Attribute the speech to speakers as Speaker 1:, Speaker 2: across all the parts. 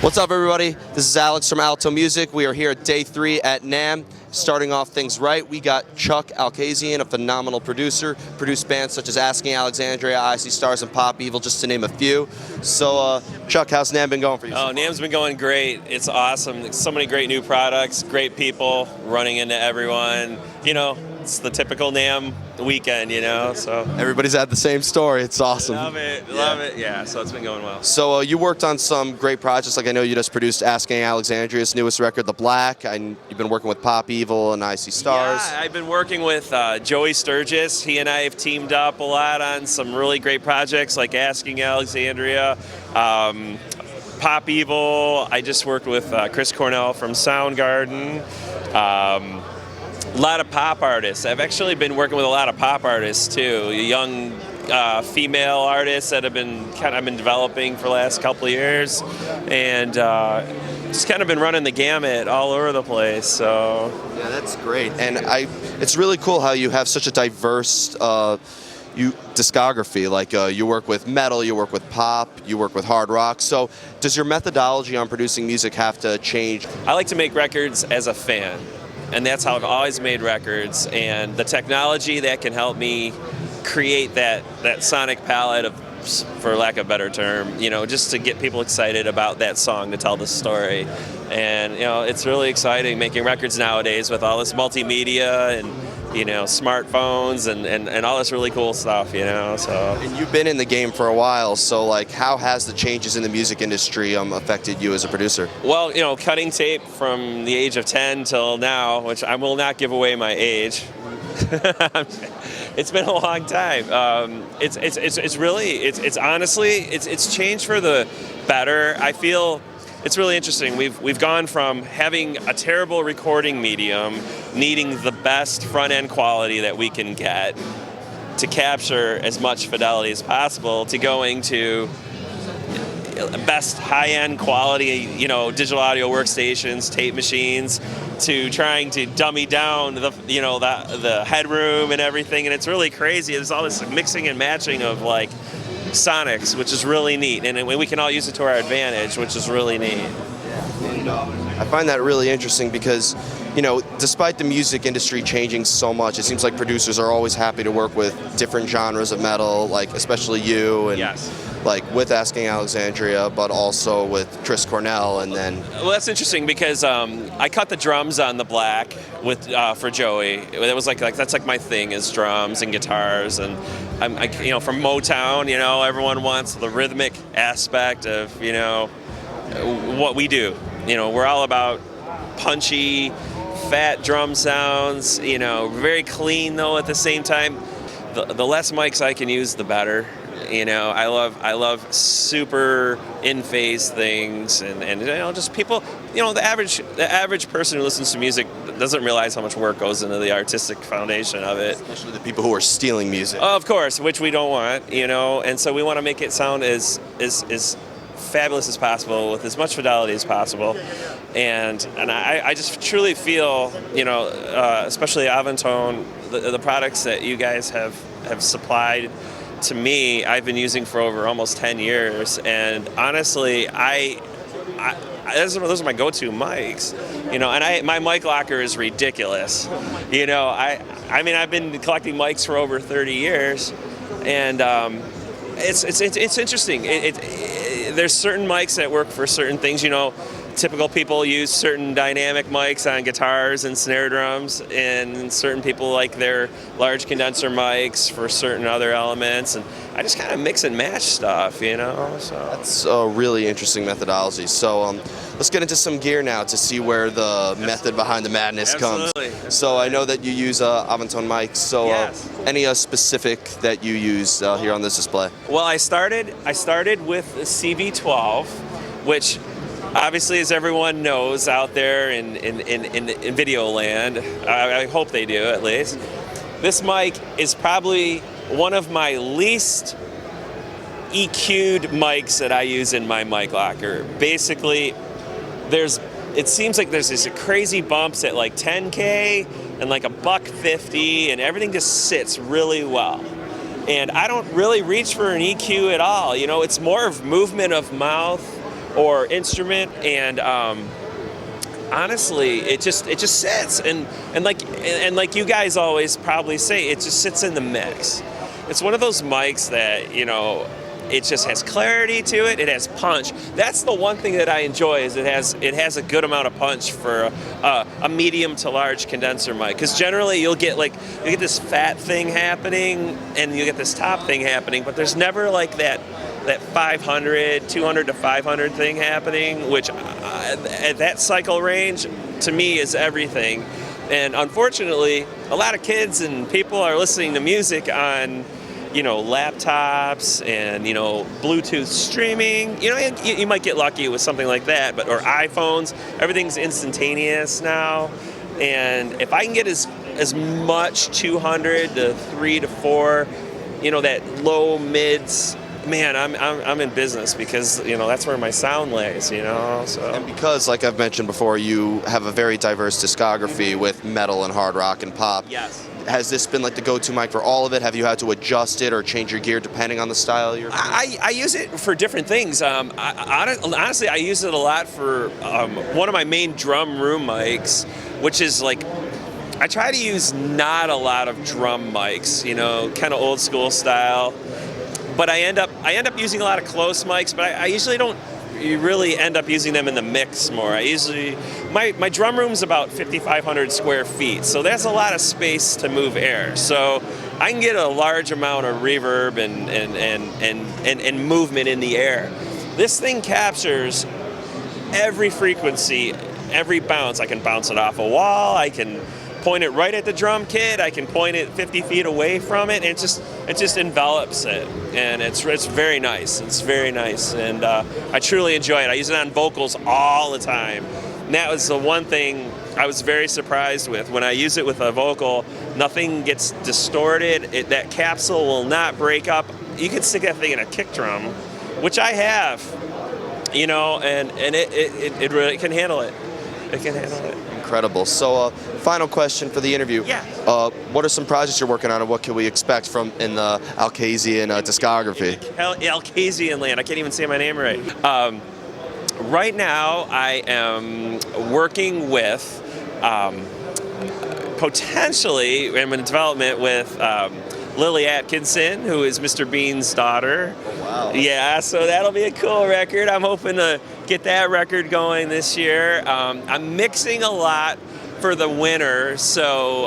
Speaker 1: What's up, everybody? This is Alex from Alto Music. We are here at day 3 at NAMM. Starting off things right, we got Chuck Alkazian, a phenomenal producer, produced bands such as Alexandria, IC Stars, and Pop Evil, just to name a few. So, Chuck, how's NAMM been going for you?
Speaker 2: Oh, NAMM's been going great. It's awesome. So many great new products, great people running into everyone. You know, it's the typical NAMM weekend, you know, so.
Speaker 1: Everybody's had the same story. It's awesome.
Speaker 2: Love it. Yeah, so it's been going well.
Speaker 1: So you worked on some great projects, like I know you just produced Alexandria's newest record, The Black, and you've been working with Pop Evil and IC Stars.
Speaker 2: Yeah, I've been working with Joey Sturgis. He and I have teamed up a lot on some really great projects like Alexandria, Pop Evil. I just worked with Chris Cornell from Soundgarden. A lot of pop artists. I've actually been working with a lot of pop artists too, young female artists that I've been developing for the last couple of years, and just kind of been running the gamut all over the place. So
Speaker 1: yeah, that's great, and it's really cool how you have such a diverse discography. Like you work with metal, you work with pop, you work with hard rock. So does your methodology on producing music have to change?
Speaker 2: I like to make records as a fan. And that's how I've always made records, and the technology that can help me create that sonic palette of, for lack of a better term, you know, just to get people excited about that song to tell the story. And you know, it's really exciting making records nowadays with all this multimedia and, you know, smartphones and all this really cool stuff, you know. So.
Speaker 1: And you've been in the game for a while, so like, how has the changes in the music industry affected you as a producer? Well,
Speaker 2: you know, cutting tape from the age of 10 till now, which I will not give away my age. It's been a long time. It's honestly changed for the better. I feel. It's really interesting. We've gone from having a terrible recording medium, needing the best front-end quality that we can get to capture as much fidelity as possible, to going to best high-end quality, you know, digital audio workstations, tape machines, to trying to dummy down the headroom and everything. And it's really crazy. There's all this mixing and matching of like sonics, which is really neat, and we can all use it to our advantage, which is really neat.
Speaker 1: I find that really interesting because, you know, despite the music industry changing so much, it seems like producers are always happy to work with different genres of metal, like especially you, and
Speaker 2: yes.
Speaker 1: Like with Alexandria, but also with Chris Cornell, and then.
Speaker 2: Well, that's interesting because I cut the drums on The Black with for Joey. It was that's like my thing is drums and guitars, and you know, from Motown, you know, everyone wants the rhythmic aspect of, you know, what we do. You know, we're all about punchy, fat drum sounds. You know, very clean though at the same time. The less mics I can use, the better. You know, I love super in-phase things, and you know, just people. You know, the average person who listens to music doesn't realize how much work goes into the artistic foundation of it.
Speaker 1: Especially the people who are stealing music.
Speaker 2: Of course, which we don't want. You know, and so we want to make it sound as fabulous as possible with as much fidelity as possible. And I just truly feel, you know, especially Avantone, the products that you guys have supplied to me, I've been using for over almost 10 years, and honestly, those are my go-to mics, you know. And my mic locker is ridiculous, you know. I mean, I've been collecting mics for over 30 years, and it's interesting. There's certain mics that work for certain things, you know. Typical people use certain dynamic mics on guitars and snare drums, and certain people like their large condenser mics for certain other elements, and I just kind of mix and match stuff, you know. So
Speaker 1: that's a really interesting methodology. So let's get into some gear now to see where the method behind the madness comes. So I know that you use Avantone mics. So
Speaker 2: yes.
Speaker 1: Any specific that you use here on this display?
Speaker 2: Well, I started with a CV12, which obviously, as everyone knows out there in video land, I hope they do at least, this mic is probably one of my least EQ'd mics that I use in my mic locker. Basically, it seems like there's these crazy bumps at like 10K and like $150, and everything just sits really well. And I don't really reach for an EQ at all. You know, it's more of movement of mouth or instrument, and honestly, it just sits, and like you guys always probably say, it just sits in the mix. It's one of those mics that, you know, it just has clarity to it. It has punch. That's the one thing that I enjoy, is it has a good amount of punch for a medium to large condenser mic. Because generally you'll get this fat thing happening and you get this top thing happening, but there's never like that 500, 200 to 500 thing happening, which at that cycle range to me is everything. And unfortunately, a lot of kids and people are listening to music on, you know, laptops and, you know, Bluetooth streaming. You know, you might get lucky with something like that, or iPhones. Everything's instantaneous now. And if I can get as much 200 to 3 to 4, you know, that low mids, man, I'm in business, because, you know, that's where my sound lays, you know. So.
Speaker 1: And because, like I've mentioned before, you have a very diverse discography with metal and hard rock and pop.
Speaker 2: Yes.
Speaker 1: Has this been like the go-to mic for all of it? Have you had to adjust it or change your gear depending on the style you're doing?
Speaker 2: I use it for different things. Honestly, I use it a lot for one of my main drum room mics, which is like, I try to use not a lot of drum mics, you know, kind of old school style. But I end up using a lot of close mics, but I usually don't really end up using them in the mix more. My drum room's about 5,500 square feet, so that's a lot of space to move air. So I can get a large amount of reverb and movement in the air. This thing captures every frequency, every bounce. I can bounce it off a wall, I can point it right at the drum kit, I can point it 50 feet away from it, and it just envelops it, and it's very nice. It's very nice, and I truly enjoy it. I use it on vocals all the time. And that was the one thing I was very surprised with. When I use it with a vocal, nothing gets distorted. That capsule will not break up. You can stick that thing in a kick drum, which I have, you know, and it really can handle it. It can handle it.
Speaker 1: Incredible. So, final question for the interview.
Speaker 2: Yeah.
Speaker 1: What are some projects you're working on, and what can we expect from in the Alkazian discography?
Speaker 2: Alkazian land. I can't even say my name right. Right now, I am working with potentially, I'm in development with Lily Atkinson, who is Mr. Bean's daughter.
Speaker 1: Oh, wow.
Speaker 2: Yeah, so that'll be a cool record. I'm hoping to get that record going this year. I'm mixing a lot for the winter, so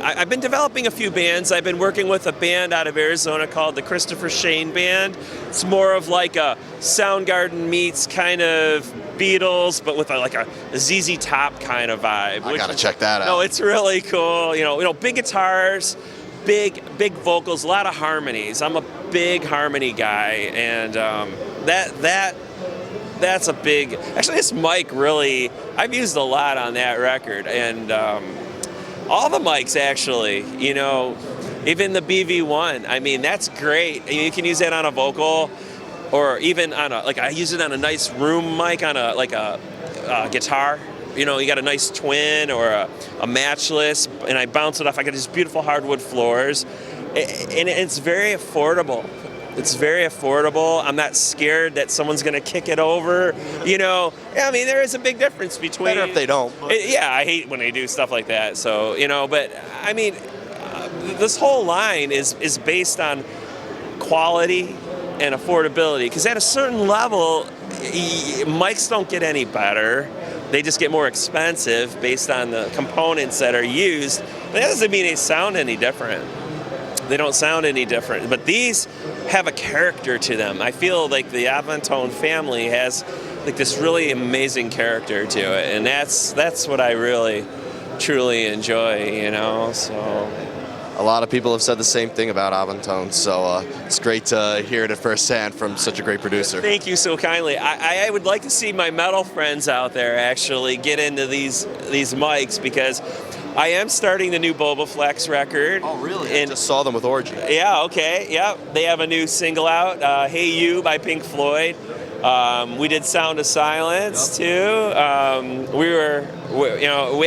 Speaker 2: I've been developing a few bands. I've been working with a band out of Arizona called the Christopher Shane Band. It's more of like a Soundgarden meets kind of Beatles, but with a ZZ Top kind of vibe.
Speaker 1: I gotta check that out.
Speaker 2: No, it's really cool. You know, big guitars, big vocals, a lot of harmonies. I'm a big harmony guy, and that's a big. Actually, this mic really, I've used a lot on that record, and all the mics actually. You know, even the BV1. I mean, that's great. And you can use that on a vocal, or even on I use it on a nice room mic on a guitar. You know, you got a nice twin or a matchless, and I bounce it off. I got these beautiful hardwood floors, and it's very affordable. It's very affordable. I'm not scared that someone's going to kick it over. You know, I mean, there is a big difference between.
Speaker 1: Better if they don't.
Speaker 2: Yeah, I hate when they do stuff like that. So, you know, but I mean, this whole line is based on quality and affordability. Because at a certain level, mics don't get any better. They just get more expensive based on the components that are used. But that doesn't mean they sound any different. They don't sound any different. But these have a character to them. I feel like the Avantone family has like this really amazing character to it. And that's what I really, truly enjoy, you know, so.
Speaker 1: A lot of people have said the same thing about Avantone, so it's great to hear it at firsthand from such a great producer.
Speaker 2: Thank you so kindly. I would like to see my metal friends out there actually get into these mics, because I am starting the new Boba Flex record.
Speaker 1: Oh, really? I just saw them with Orgy.
Speaker 2: Yeah, okay, yeah. They have a new single out, Hey You by Pink Floyd. We did Sound of Silence, too. We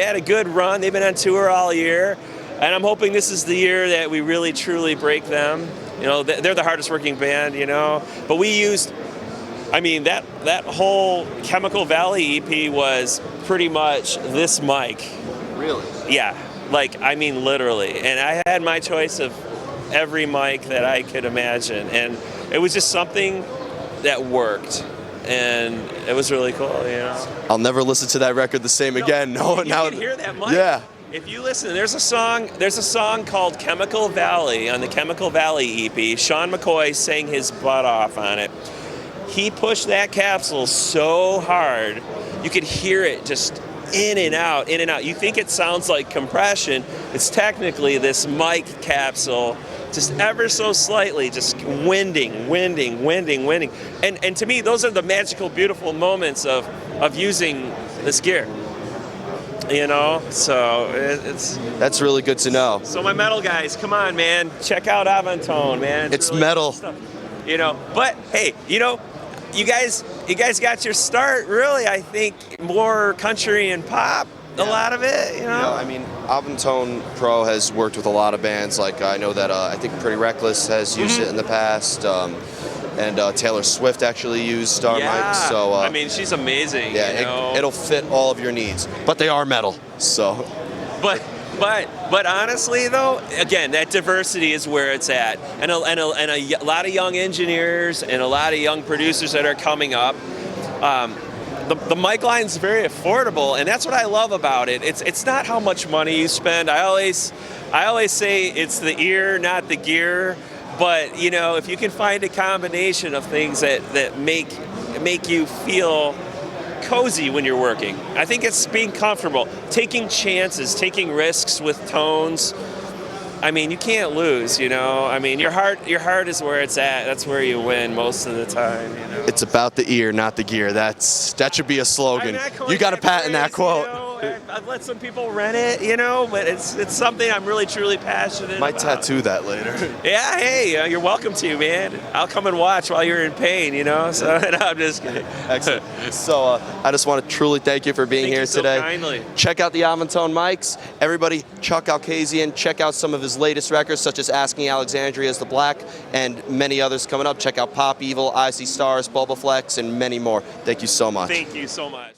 Speaker 2: had a good run. They've been on tour all year. And I'm hoping this is the year that we really, truly break them. You know, they're the hardest working band, you know. But we used I mean, that whole Chemical Valley EP was pretty much this mic.
Speaker 1: Really?
Speaker 2: Yeah, like, I mean, literally. And I had my choice of every mic that I could imagine. And it was just something that worked. And it was really cool, you know?
Speaker 1: I'll never listen to that record the same again. No,
Speaker 2: you
Speaker 1: now
Speaker 2: can hear that mic.
Speaker 1: Yeah.
Speaker 2: If you listen, there's a song called Chemical Valley on the Chemical Valley EP. Sean McCoy sang his butt off on it. He pushed that capsule so hard, you could hear it just in and out, in and out. You think it sounds like compression. It's technically this mic capsule, just ever so slightly, just winding. And to me, those are the magical, beautiful moments of using this gear. You know, so it's...
Speaker 1: That's really good to know.
Speaker 2: So my metal guys, come on, man. Check out Avantone, man.
Speaker 1: It's
Speaker 2: really
Speaker 1: metal.
Speaker 2: Stuff. You know, but hey, you know, you guys got your start, really, I think, more country and pop, a lot of it, you know?
Speaker 1: I mean, Avantone Pro has worked with a lot of bands. Like, I know that I think Pretty Reckless has used it in the past. And Taylor Swift actually used our mics. So
Speaker 2: I mean, she's amazing.
Speaker 1: Yeah,
Speaker 2: you know?
Speaker 1: it'll fit all of your needs. But they are metal, so.
Speaker 2: But honestly, though, again, that diversity is where it's at, and a lot of young engineers and a lot of young producers that are coming up. The mic line's very affordable, and that's what I love about it. It's not how much money you spend. I always say it's the ear, not the gear. But you know, if you can find a combination of things that make you feel cozy when you're working, I think it's being comfortable, taking chances, taking risks with tones. I mean, you can't lose, you know. I mean, your heart is where it's at. That's where you win most of the time, you know.
Speaker 1: It's about the ear, not the gear. That should be a slogan. You got to patent that quote.
Speaker 2: You know, I've let some people rent it, you know, but it's something I'm really truly passionate
Speaker 1: Might
Speaker 2: about.
Speaker 1: tattoo that later.
Speaker 2: Yeah, hey, you're welcome to, man. I'll come and watch while you're in pain, you know. So no, I'm just kidding.
Speaker 1: Excellent. So I just want to truly thank you for being here today.
Speaker 2: Thank you so kindly.
Speaker 1: Check out the Avantone mics. Everybody, Chuck Alkazian. Check out some of his latest records, such as Asking Alexandria is the Black, and many others coming up. Check out Pop Evil, I See Stars, Bulbaflex, and many more. Thank you so much.
Speaker 2: Thank you so much.